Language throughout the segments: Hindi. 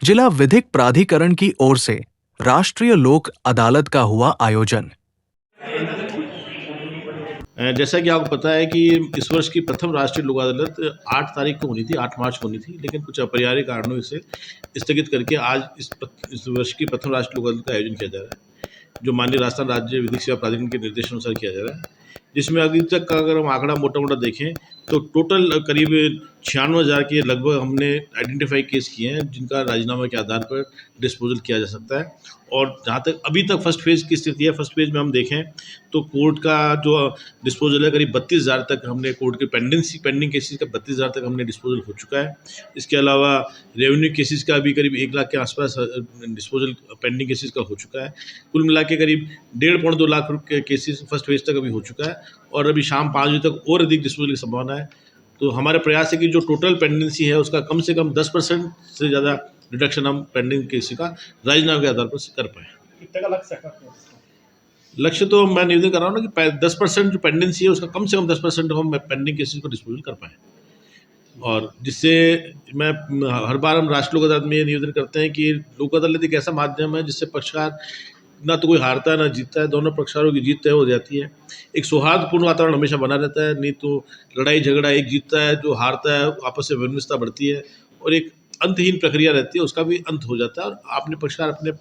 जिला विधिक प्राधिकरण की ओर से राष्ट्रीय लोक अदालत का हुआ आयोजन। जैसा कि आपको पता है कि इस वर्ष की प्रथम राष्ट्रीय लोक अदालत 8 तारीख को होनी थी, 8 मार्च को होनी थी, लेकिन कुछ अपरिहार्य कारणों से स्थगित करके आज इस वर्ष की प्रथम राष्ट्रीय लोक अदालत का आयोजन किया जा रहा है, जो माननीय राजस्थान राज्य विधिक सेवा प्राधिकरण के निर्देशानुसार किया जा रहा है। जिसमें अभी तक का अगर हम आंकड़ा मोटा देखें तो टोटल करीब 96,000 के लगभग हमने आइडेंटिफाई केस किए हैं, जिनका राजीनामा के आधार पर डिस्पोजल किया जा सकता है। और जहाँ तक अभी तक फर्स्ट फेज़ की स्थिति है, फर्स्ट फेज़ में हम देखें तो कोर्ट का जो डिस्पोजल है करीब 32,000 तक हमने कोर्ट के पेंडिंग केसेस का 32,000 तक हमने डिस्पोजल हो चुका है। इसके अलावा रेवेन्यू केसेस का भी करीब 1 लाख के आसपास डिस्पोजल पेंडिंग केसेस का हो चुका है। कुल मिला के करीब 1.5-2 लाख के केसेस फर्स्ट फेज तक अभी हो चुका है और अभी शाम 5 बजे तक और अधिक डिस्पोजल की संभावना है। तो हमारे प्रयास है कि जो टोटल पेंडेंसी है उसका कम से कम 10% से ज़्यादा रिडक्शन हम पेंडिंग केस का राजीनामा के आधार पर कर पाएँ। कितने का लक्ष्य है? लक्ष्य तो मैं निवेदन कर रहा हूँ ना कि 10% जो पेंडेंसी है उसका कम से कम 10% हम पेंडिंग केसेस को डिस्पोजल कर पाएँ। और जिससे मैं हर बार हम राष्ट्रीय लोक अदालत में ये निवेदन करते हैं कि लोक अदालत एक ऐसा माध्यम है जिससे पक्षकार ना तो कोई हारता है ना जीतता है, दोनों पक्षकारों की जीत तय हो जाती है। एक सौहार्दपूर्ण वातावरण हमेशा बना रहता है, नहीं तो लड़ाई झगड़ा, एक जीतता है जो हारता है, आपस में विमर्शता बढ़ती है और एक अंतहीन प्रक्रिया रहती है, उसका भी अंत हो जाता है और आपने पक्षकार अपने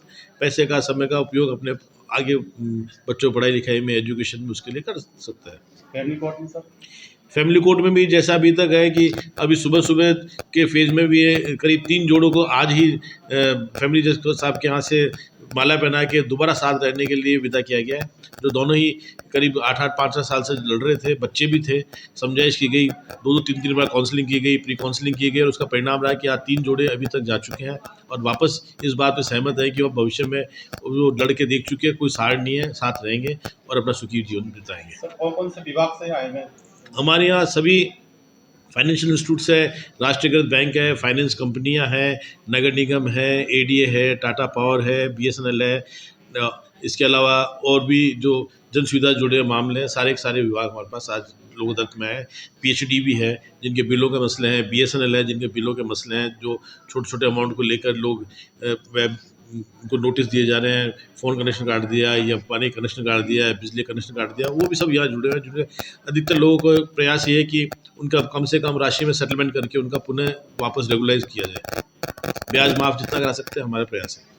पैसे का, समय का उपयोग अपने आगे बच्चों पढ़ाई लिखाई में, एजुकेशन में उसके लिए कर सकता है। फैमिली कोर्ट में सर? फैमिली कोर्ट में भी जैसा अभी तक है कि अभी सुबह सुबह के फेज़ में भी करीब 3 जोड़ों को आज ही फैमिली जज साहब के यहाँ से माला पहना के दोबारा साथ रहने के लिए विदा किया गया है, जो दोनों ही करीब 8-8 5-6 साल से लड़ रहे थे, बच्चे भी थे। समझाइश की गई, 2-2 3-3 बार काउंसलिंग की गई, प्री काउंसलिंग की गई और उसका परिणाम रहा कि आज 3 जोड़े अभी तक जा चुके हैं और वापस इस बात पे सहमत है कि वो भविष्य में वो लड़ के देख चुके हैं, कोई साड़ नहीं है, साथ रहेंगे और अपना सुखी जीवन बिताएंगे। सर कौन से विभाग से आए हैं? हमारे यहाँ सभी फाइनेंशियल इंस्टीट्यूट्स है, राष्ट्रीयकृत बैंक है, फाइनेंस कंपनियां हैं, नगर निगम है, एडीए है, टाटा पावर है, बीएसएनएल है, इसके अलावा और भी जो जन सुविधा जुड़े मामले हैं, सारे के सारे विभाग हमारे पास आज लोक अदालत में है। पीएचडी भी है जिनके बिलों के मसले हैं, बीएसएनएल है जिनके बिलों के मसले हैं, जो छोटे छोटे अमाउंट को लेकर लोग वेब उनको नोटिस दिए जा रहे हैं, फ़ोन कनेक्शन काट दिया या पानी कनेक्शन काट दिया, बिजली कनेक्शन काट दिया, वो भी सब यहाँ जुड़े हुए हैं। जुड़े अधिकतर लोगों को प्रयास ये है कि उनका कम से कम राशि में सेटलमेंट करके उनका पुनः वापस रेगुलाइज किया जाए। ब्याज माफ़ जितना करा सकते हैं हमारा प्रयास है।